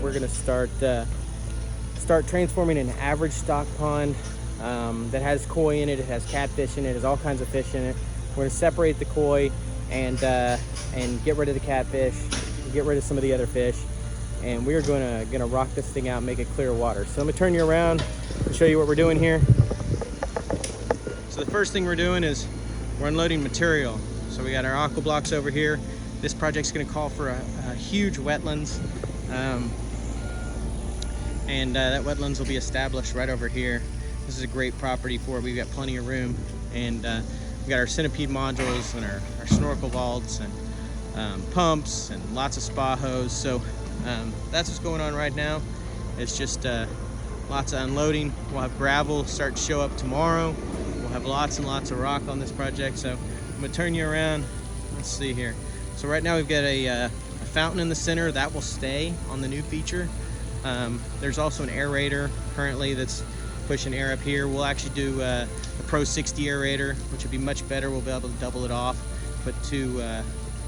We're going to start transforming an average stock pond that has koi in it. It has catfish in it. It has all kinds of fish in it. We're going to separate the koi and get rid of the catfish, get rid of some of the other fish, and we're going to rock this thing out and make it clear water. So I'm going to turn you around and show you what we're doing here. So the first thing we're doing is we're unloading material. So we got our aqua blocks over here. This project's going to call for a huge wetlands. That wetlands will be established right over here. This is a great property for it. We've got plenty of room, and we've got our centipede modules and our snorkel vaults and pumps and lots of spa hose. So that's what's going on right now. It's just lots of unloading. We'll have gravel start to show up tomorrow. We'll have lots and lots of rock on this project. So I'm gonna turn you around. Let's see here. So right now we've got a fountain in the center that will stay on the new feature. There's also an aerator currently that's pushing air up here. We'll actually do the Pro 60 aerator, which would be much better. We'll be able to double it off, put two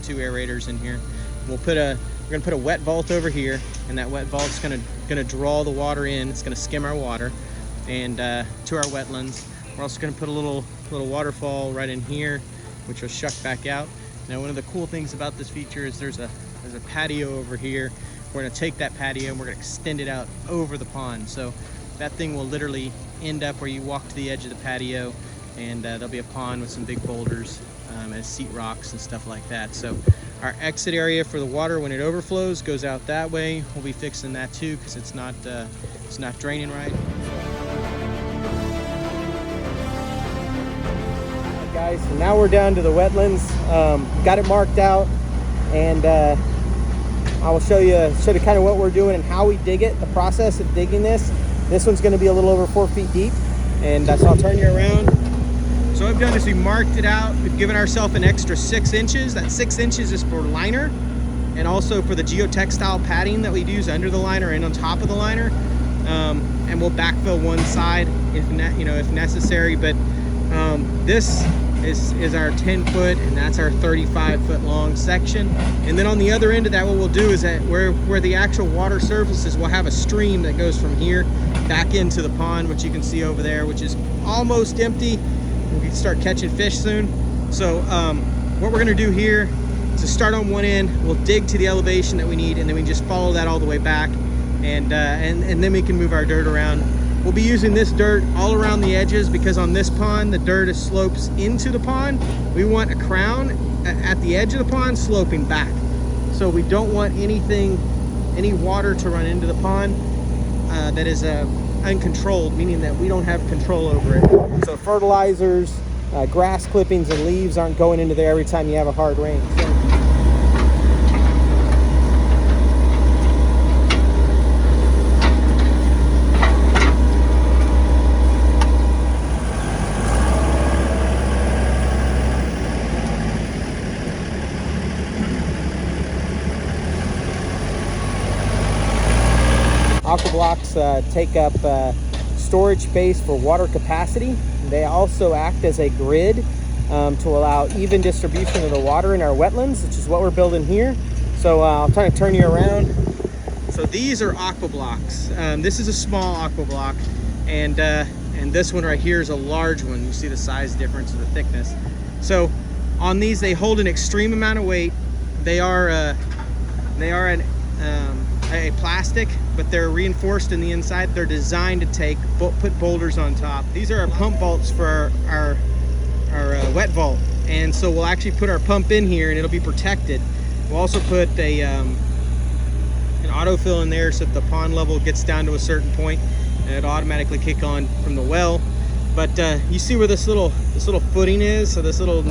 aerators in here. We're gonna put a wet vault over here, and that wet vault's gonna draw the water in. It's gonna skim our water and to our wetlands. We're also gonna put a little waterfall right in here, which will shuck back out. Now, one of the cool things about this feature is there's a patio over here. We're gonna take that patio and we're gonna extend it out over the pond. So that thing will literally end up where you walk to the edge of the patio, and there'll be a pond with some big boulders and seat rocks and stuff like that. So our exit area for the water when it overflows goes out that way. We'll be fixing that too because it's not draining right. Right, guys, so now we're down to the wetlands. Got it marked out, and I will show you kind of what we're doing and how we dig it, the process of digging this. This one's going to be a little over 4 feet deep, and so I'll turn you around. So what I've done is we marked it out. We've given ourselves an extra 6 inches. That 6 inches is for liner and also for the geotextile padding that we use under the liner and on top of the liner. And we'll backfill one side if necessary. But this is our 10-foot, and that's our 35-foot long section. And then on the other end of that, what we'll do is that where the actual water surfaces, we'll have a stream that goes from here back into the pond, which you can see over there, which is almost empty. We can start catching fish soon. So what we're gonna do here is to start on one end, we'll dig to the elevation that we need, and then we just follow that all the way back, and then we can move our dirt around. We'll be using this dirt all around the edges because on this pond, the dirt slopes into the pond. We want a crown at the edge of the pond sloping back. So we don't want any water to run into the pond that is uncontrolled, meaning that we don't have control over it. So fertilizers, grass clippings and leaves aren't going into there every time you have a hard rain. So aqua blocks take up storage space for water capacity. They also act as a grid to allow even distribution of the water in our wetlands, which is what we're building here. So I'll try to turn you around. So these are aqua blocks. This is a small aqua block, and this one right here is a large one. You see the size difference of the thickness. So on these, they hold an extreme amount of weight. They are a plastic, but they're reinforced in the inside. They're designed to put boulders on top. These are our pump vaults for our wet vault, and so we'll actually put our pump in here and it'll be protected. We'll also put an autofill in there so if the pond level gets down to a certain point, and it'll automatically kick on from the well. But you see where this little footing is, so this little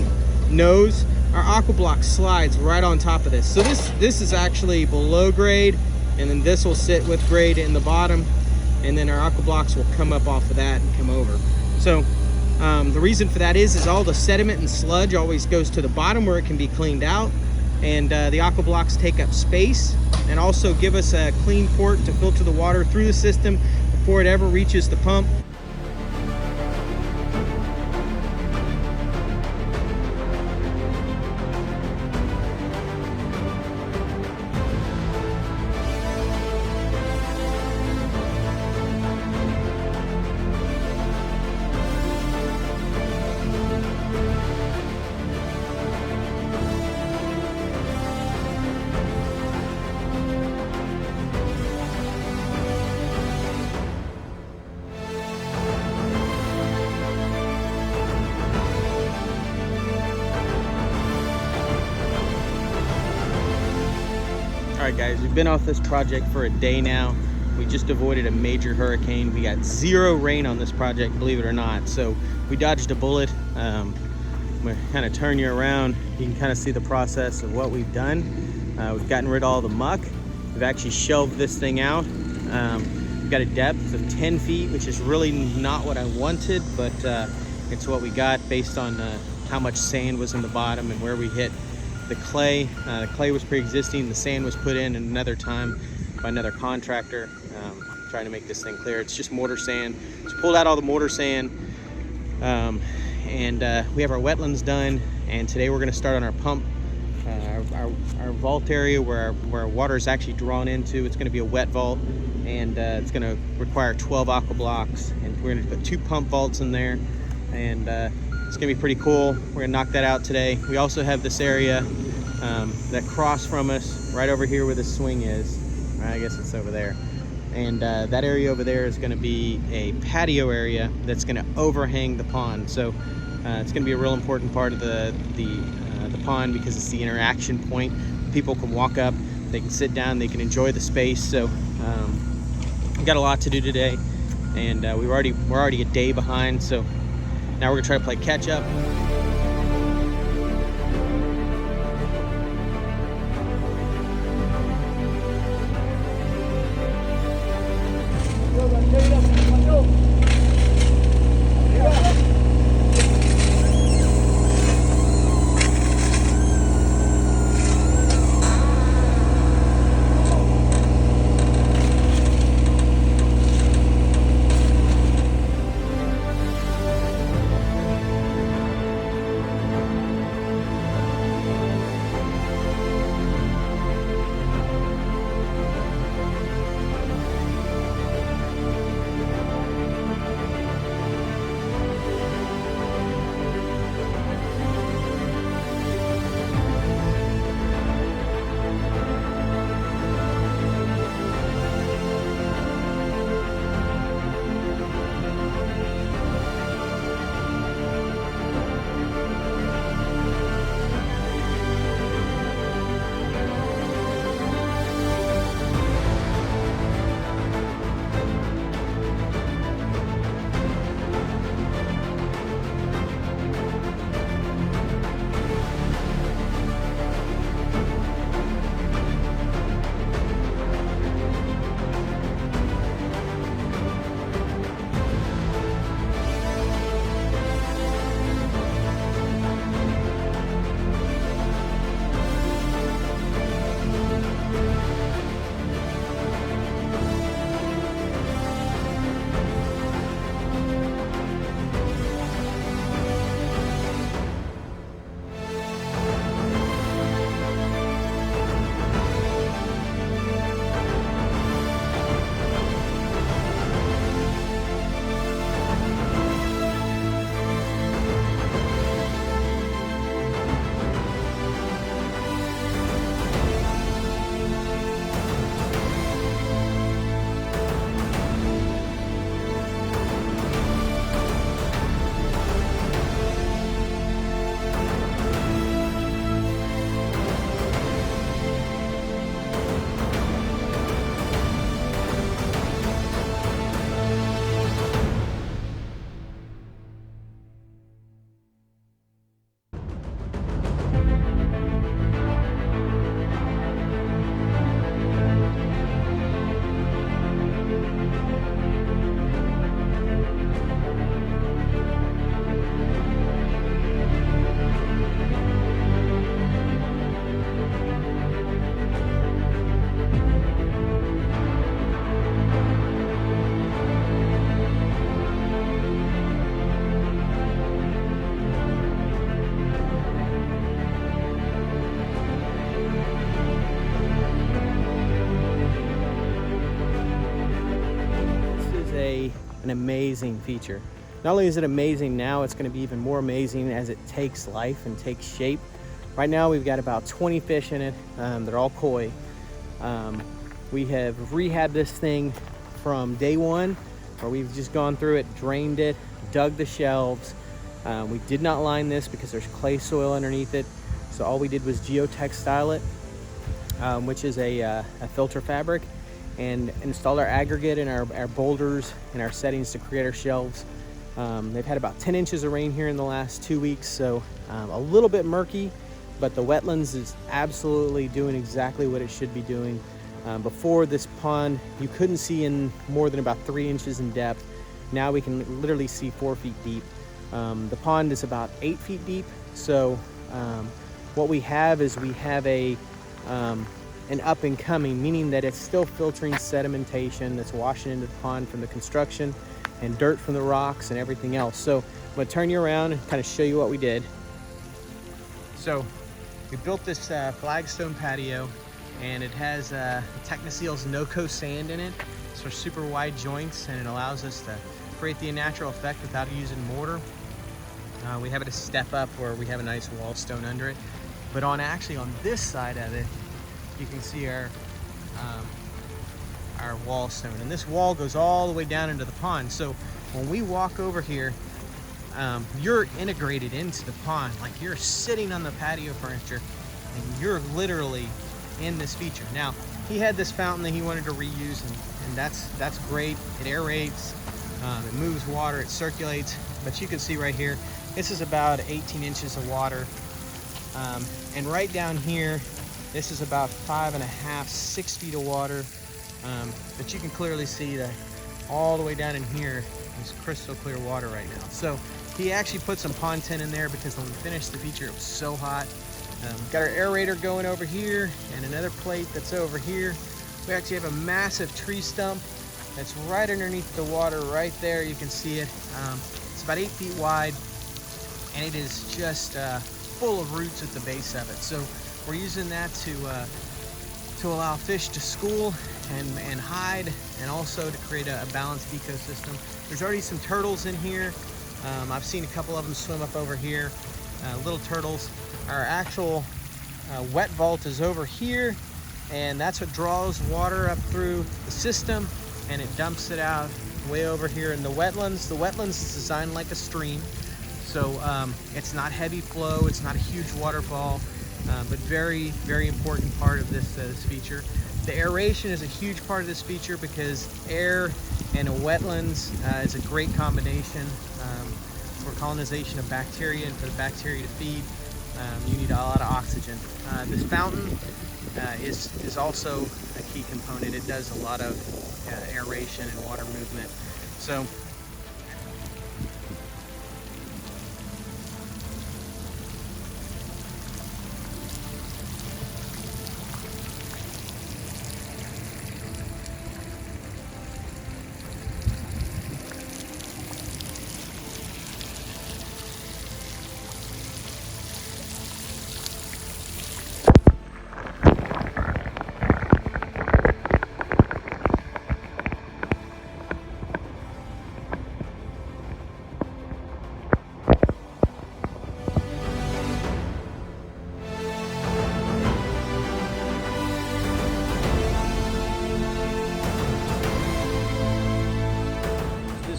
nose, our aqua block slides right on top of this. So this is actually below grade, and then this will sit with grade in the bottom, and then our aqua blocks will come up off of that and come over. So the reason for that is all the sediment and sludge always goes to the bottom where it can be cleaned out, and the aqua blocks take up space and also give us a clean port to filter the water through the system before it ever reaches the pump. All right, guys, we've been off this project for a day now. We just avoided a major hurricane. We got 0 rain on this project, believe it or not. So we dodged a bullet. I'm gonna kind of turn you around. You can kind of see the process of what we've done. We've gotten rid of all the muck. We've actually shelved this thing out. We've got a depth of 10 feet, which is really not what I wanted, but it's what we got based on how much sand was in the bottom and where we hit the clay. The clay was pre-existing. The sand was put in another time by another contractor, trying to make this thing clear. It's just mortar sand. So pulled out all the mortar sand, and we have our wetlands done. And today we're going to start on our pump, our vault area where our water is actually drawn into. It's going to be a wet vault, and it's going to require 12 aqua blocks. And we're going to put 2 pump vaults in there, and it's gonna be pretty cool. We're gonna knock that out today. We also have this area that across from us, right over here where the swing is. I guess it's over there. And that area over there is gonna be a patio area that's gonna overhang the pond. So it's gonna be a real important part of the pond because it's the interaction point. People can walk up, they can sit down, they can enjoy the space. So we got a lot to do today, and we're already a day behind. So now we're gonna try to play catch up. amazing feature. Not only is it amazing now, it's going to be even more amazing as it takes life and takes shape. Right now we've got about 20 fish in it. They're all koi. We have rehabbed this thing from day one, where we've just gone through it, drained it, dug the shelves. We did not line this because there's clay soil underneath it. So all we did was geotextile it, which is a filter fabric, and installed our aggregate and our boulders and our settings to create our shelves. They've had about 10 inches of rain here in the last 2 weeks, so a little bit murky, but the wetlands is absolutely doing exactly what it should be doing. Before this pond, you couldn't see in more than about 3 inches in depth. Now we can literally see 4 feet deep. The pond is about 8 feet deep, so what we have is we have an up and coming, meaning that it's still filtering sedimentation that's washing into the pond from the construction and dirt from the rocks and everything else. So I'm going to turn you around and kind of show you what we did. So we built this flagstone patio, and it has Technoseal's no-co sand in it. So super wide joints, and it allows us to create the natural effect without using mortar. We have it a step up where we have a nice wall stone under it. But on this side of it, you can see our wall stone, and this wall goes all the way down into the pond. So when we walk over here, you're integrated into the pond, like you're sitting on the patio furniture, and you're literally in this feature. Now, he had this fountain that he wanted to reuse, and that's great. It aerates, it moves water, it circulates. But you can see right here, this is about 18 inches of water, and right down here, this is about 5.5, 6 feet of water. But you can clearly see that all the way down in here is crystal clear water right now. So he actually put some pond tent in there because when we finished the feature, it was so hot. Got our aerator going over here, and another plate that's over here. We actually have a massive tree stump that's right underneath the water right there. You can see it. It's about 8 feet wide, and it is just full of roots at the base of it. So we're using that to allow fish to school and hide, and also to create a balanced ecosystem. There's already some turtles in here. I've seen a couple of them swim up over here, little turtles. Our actual wet vault is over here, and that's what draws water up through the system, and it dumps it out way over here in the wetlands. The wetlands is designed like a stream, so it's not heavy flow, it's not a huge waterfall, but very, very important part of this feature. The aeration is a huge part of this feature because air and a wetlands is a great combination for colonization of bacteria and for the bacteria to feed. You need a lot of oxygen. This fountain is also a key component. It does a lot of aeration and water movement. So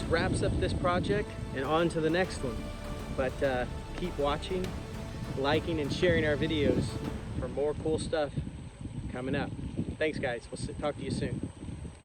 wraps up this project and on to the next one. But keep watching, liking, and sharing our videos for more cool stuff coming up. Thanks guys, we'll talk to you soon.